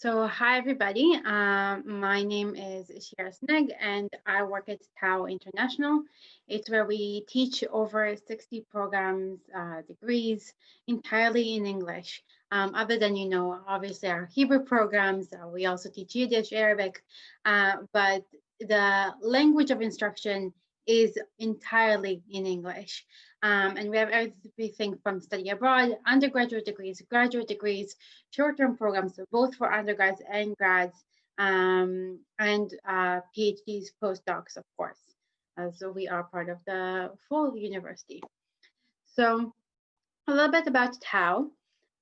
So, hi everybody. My name is Shira Sneg, and I work at Tao International. It's where we teach over 60 programs, degrees entirely in English. Other than, obviously our Hebrew programs, we also teach Yiddish, Arabic, but the language of instruction is entirely in English. And we have everything from study abroad, undergraduate degrees, graduate degrees, short-term programs, so both for undergrads and grads, and PhDs, postdocs, of course. So we are part of the full university. So a little bit about Tau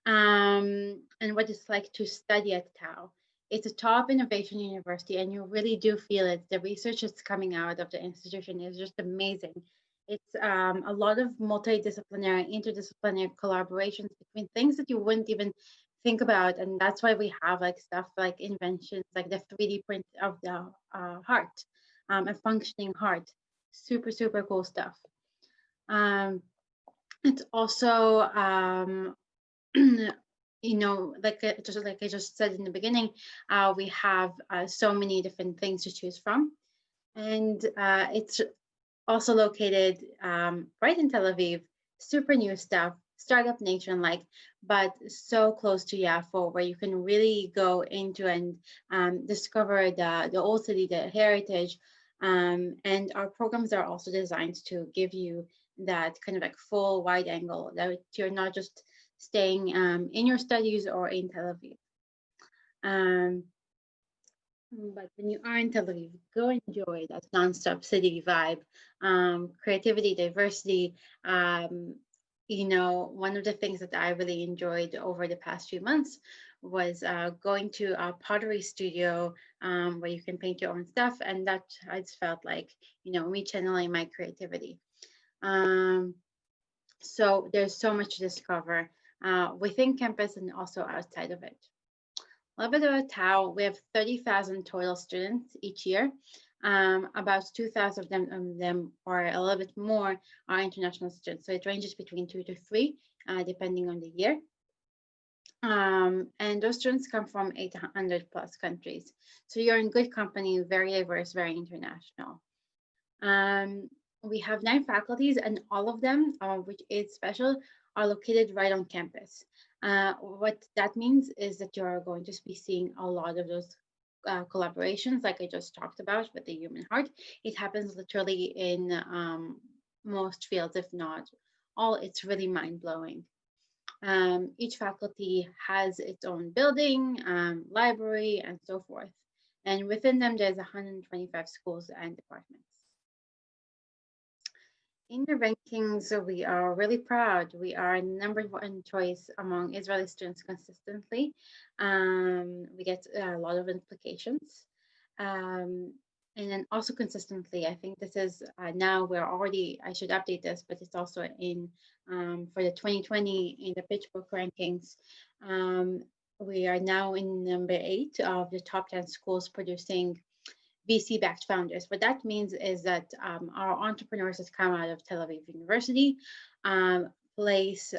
and what it's like to study at Tau. It's a top innovation university, and you really do feel it. The research that's coming out of the institution is just amazing. It's a lot of multidisciplinary, interdisciplinary collaborations between things that you wouldn't even think about, and that's why we have like stuff like inventions, like the 3D print of the heart, a functioning heart. Super, super cool stuff. Um, it's also just like I just said in the beginning, we have so many different things to choose from, and it's also located right in Tel Aviv. Super new stuff, startup nation like, but so close to Yafo, where you can really go into and discover the old city, the heritage, and our programs are also designed to give you that kind of like full wide angle that you're not just staying in your studies or in Tel Aviv. Um, but when you are in Tel Aviv, go enjoy that nonstop city vibe, creativity, diversity. One of the things that I really enjoyed over the past few months was going to a pottery studio where you can paint your own stuff, and that I just felt like me channeling my creativity. Um, so there's so much to discover within campus and also outside of it. A little bit about Tau. We have 30,000 total students each year. About 2,000 of them, or a little bit more, are international students. So it ranges between 2 to 3, depending on the year. And those students come from 800 plus countries. So you're in good company, very diverse, very international. We have 9 faculties, and all of them, which is special, are located right on campus. What that means is that you're going to be seeing a lot of those collaborations, like I just talked about with the human heart. It happens literally in most fields, if not all. It's really mind blowing. Each faculty has its own building, library, and so forth. And within them, there's 125 schools and departments. In the rankings, we are really proud. We are number one choice among Israeli students consistently. We get a lot of implications. Um, and then also consistently, I think this is now we're already, I should update this, but it's also in for the 2020 in the PitchBook rankings. We are now in number 8 of the top 10 schools producing VC-backed founders. What that means is that our entrepreneurs that come out of Tel Aviv University place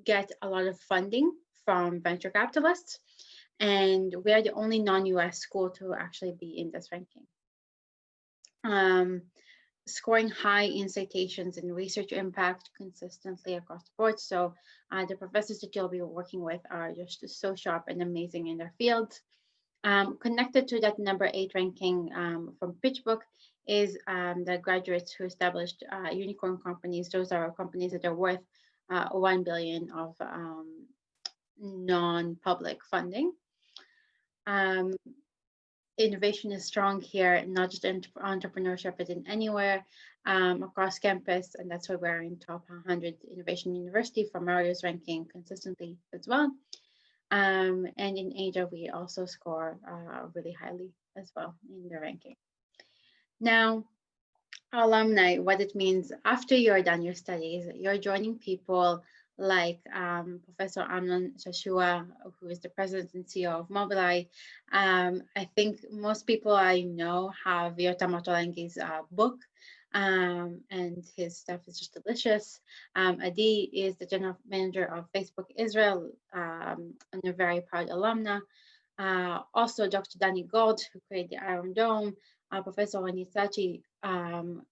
get a lot of funding from venture capitalists, and we are the only non-US school to actually be in this ranking. Scoring high in citations and research impact consistently across the board. So the professors that you'll be working with are just so sharp and amazing in their fields. Connected to that number 8 ranking from PitchBook is the graduates who established unicorn companies. Those are companies that are worth 1 billion of non-public funding. Innovation is strong here, not just in entrepreneurship, but in anywhere across campus, and that's why we're in top 100 innovation university from Reuters ranking consistently as well. And in Asia, we also score really highly as well in the ranking. Now, alumni, what it means after you're done your studies, you're joining people like Professor Amnon Shashua, who is the president and CEO of Mobileye. I think most people I know have Yotam Ottolenghi's book, and his stuff is just delicious. Adi is the general manager of Facebook Israel, and a very proud alumna. Also, Dr. Danny Gold, who created the Iron Dome, Professor Onisachi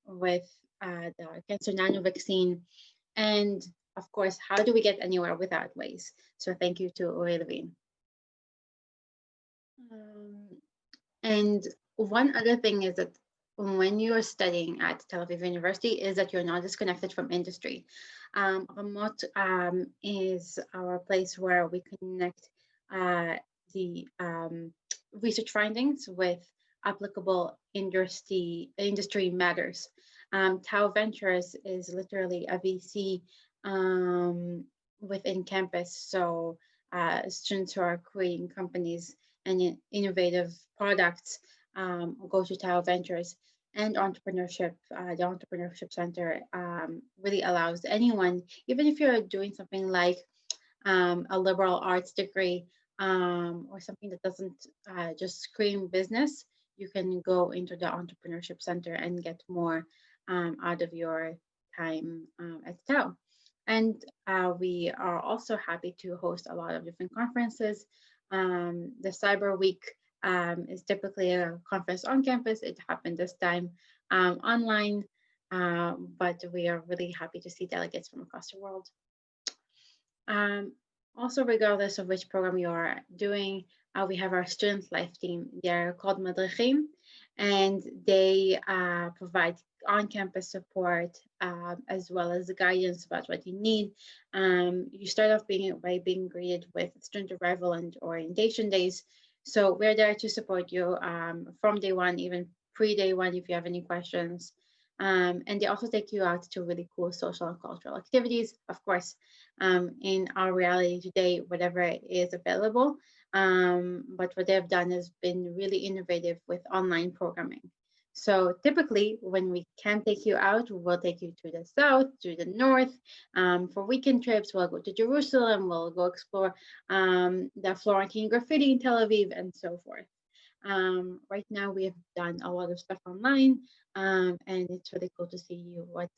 with the cancer nano vaccine, and of course, how do we get anywhere without waste? So thank you to Uri Levine. And one other thing is that when you're studying at Tel Aviv University is that you're not disconnected from industry. Ramot is our place where we connect the research findings with applicable industry matters. Tau Ventures is literally a VC within campus. So students who are creating companies and innovative products go to Tau Ventures. And entrepreneurship, the Entrepreneurship Center really allows anyone, even if you're doing something like a liberal arts degree or something that doesn't just scream business, you can go into the Entrepreneurship Center and get more out of your time at Tau. And we are also happy to host a lot of different conferences. The Cyber Week is typically a conference on campus. It happened this time online, but we are really happy to see delegates from across the world. Also, regardless of which program you are doing, we have our student life team. They're called Madrichim, and they provide on-campus support as well as guidance about what you need. You start off by being greeted with student arrival and orientation days. So we're there to support you from day one, even pre-day one, if you have any questions. And they also take you out to really cool social and cultural activities, of course, in our reality today, whatever is available. But what they've done has been really innovative with online programming. So typically, when we can take you out, we'll take you to the south, to the north. For weekend trips, we'll go to Jerusalem, we'll go explore the Florentine graffiti in Tel Aviv, and so forth. Right now, we have done a lot of stuff online, and it's really cool to see what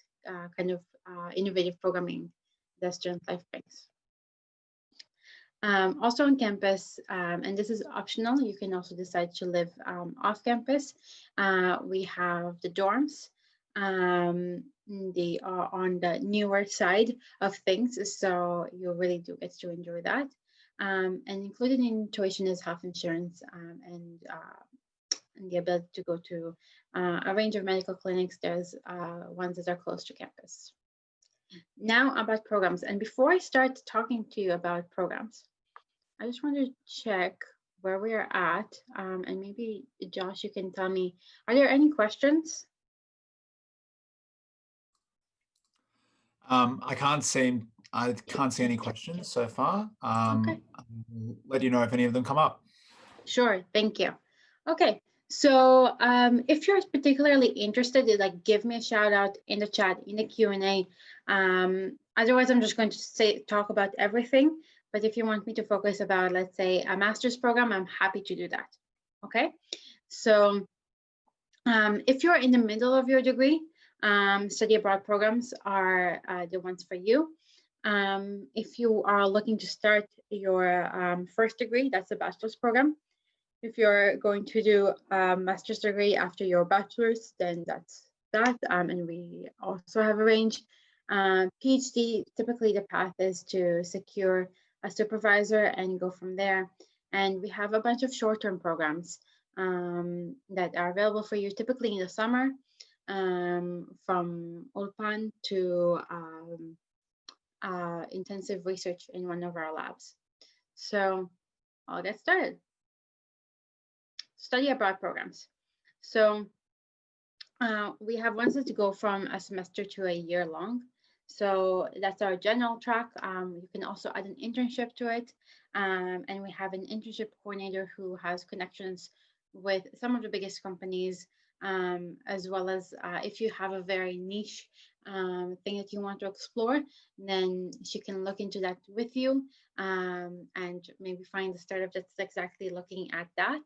kind of innovative programming the student life brings. Also on campus, and this is optional, you can also decide to live off campus. We have the dorms. They are on the newer side of things, so you really do get to enjoy that. And included in tuition is health insurance and the ability to go to a range of medical clinics. There's ones that are close to campus. Now about programs. And before I start talking to you about programs, I just want to check where we are at. And maybe Josh, you can tell me, are there any questions? I can't see any questions so far. Okay. I'll let you know if any of them come up. Sure, thank you. Okay, so if you're particularly interested, like give me a shout out in the chat, in the Q&A. Otherwise, I'm just going to talk about everything. But if you want me to focus about, let's say, a master's program, I'm happy to do that. Okay, so if you're in the middle of your degree, study abroad programs are the ones for you. If you are looking to start your first degree, that's a bachelor's program. If you're going to do a master's degree after your bachelor's, then that's that. And we also have a range. PhD, typically the path is to secure a supervisor and go from there. And we have a bunch of short-term programs that are available for you, typically in the summer, from Ulpan to intensive research in one of our labs. So I'll get started. Study abroad programs. So we have ones that go from a semester to a year long. So that's our general track. You can also add an internship to it. And we have an internship coordinator who has connections with some of the biggest companies, as well as if you have a very niche thing that you want to explore, then she can look into that with you and maybe find a startup that's exactly looking at that.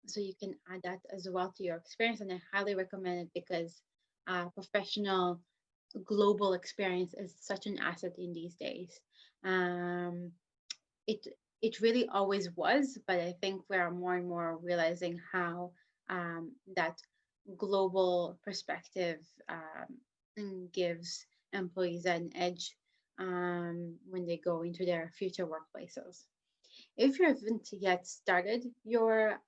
So you can add that as well to your experience, and I highly recommend it because professional global experience is such an asset in these days. it really always was, but I think we are more and more realizing how that global perspective gives employees an edge when they go into their future workplaces. If you haven't yet started your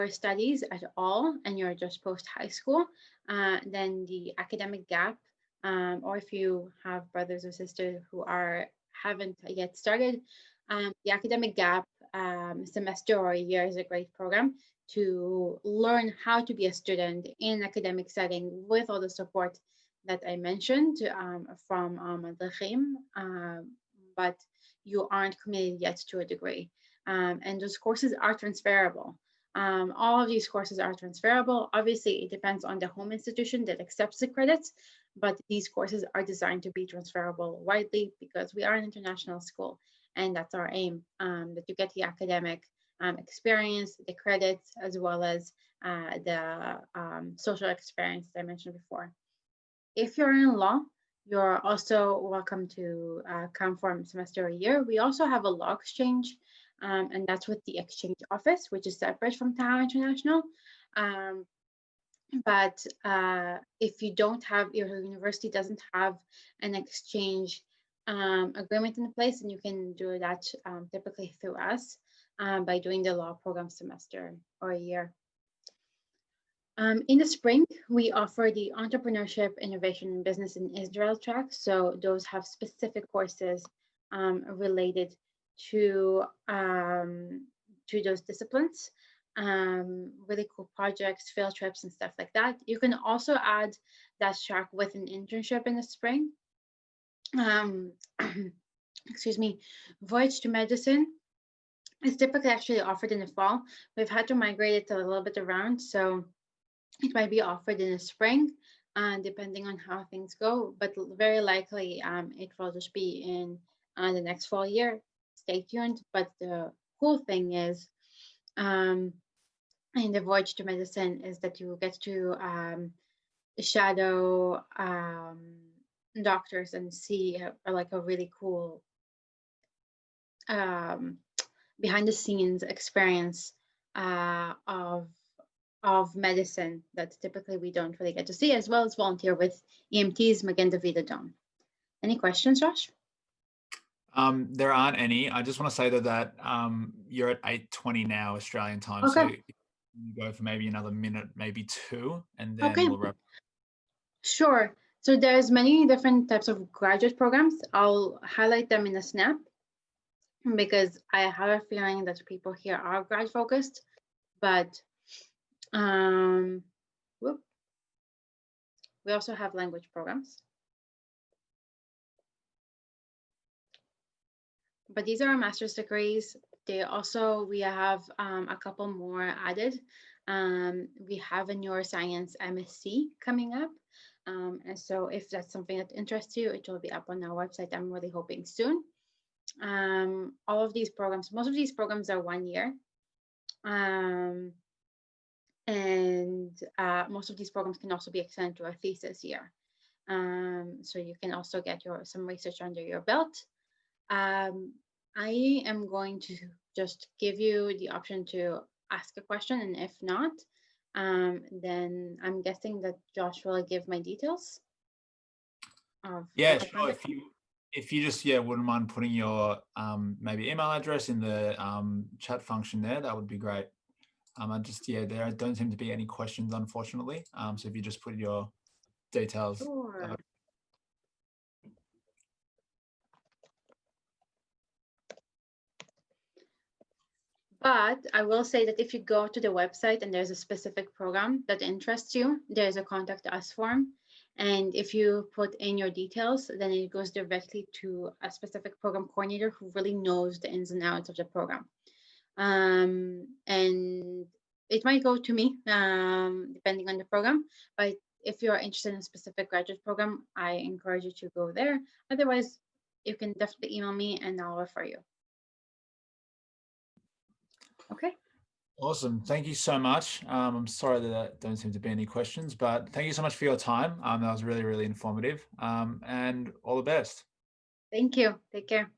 studies at all and you're just post high school, then the academic gap, or if you have brothers or sisters who haven't yet started, the academic gap semester or a year is a great program to learn how to be a student in an academic setting with all the support that I mentioned from Madrechim, but you aren't committed yet to a degree. And those courses are transferable. All of these courses are transferable. Obviously, it depends on the home institution that accepts the credits, but these courses are designed to be transferable widely because we are an international school, and that's our aim, that you get the academic experience, the credits, as well as the social experience that I mentioned before. If you're in law, you're also welcome to come for a semester a year. We also have a law exchange, and that's with the exchange office, which is separate from Tahoe International. But if you don't have, your university doesn't have an exchange agreement in place, then you can do that typically through us by doing the law program semester or a year. In the spring, we offer the Entrepreneurship, Innovation, and Business in Israel track. So those have specific courses related to those disciplines. Really cool projects, field trips, and stuff like that. You can also add that track with an internship in the spring. Excuse me, Voyage to Medicine is typically actually offered in the fall. We've had to migrate it a little bit around, so it might be offered in the spring, depending on how things go, but very likely it will just be in the next fall year. Stay tuned. But the cool thing is, in the Voyage to Medicine, is that you get to shadow doctors and see like a really cool behind the scenes experience of medicine that typically we don't really get to see, as well as volunteer with EMTs, Magen David Adom. Any questions, Josh? There aren't any. I just want to say that you're at 8:20 now Australian time, Okay. so you go for maybe another minute, maybe two, and then Okay. we'll wrap. Sure. So there's many different types of graduate programs. I'll highlight them in a snap because I have a feeling that people here are grad focused, but we also have language programs. But these are our master's degrees. We have a couple more added. We have a neuroscience MSc coming up. And so if that's something that interests you, it will be up on our website. I'm really hoping soon. All of these programs, most of these programs are 1 year. And most of these programs can also be extended to a thesis year. So you can also get some research under your belt. I am going to just give you the option to ask a question, and if not, then I'm guessing that Josh will give my details. Yeah, sure. If you just wouldn't mind putting your maybe email address in the chat function there, that would be great. There don't seem to be any questions, unfortunately. So if you just put your details. Sure. But I will say that if you go to the website and there's a specific program that interests you, there's a contact us form. And if you put in your details, then it goes directly to a specific program coordinator who really knows the ins and outs of the program. And it might go to me, depending on the program. But if you're interested in a specific graduate program, I encourage you to go there. Otherwise, you can definitely email me and I'll refer you. Okay. Awesome. Thank you so much. I'm sorry that there don't seem to be any questions, but thank you so much for your time. That was really, really informative. And all the best. Thank you. Take care.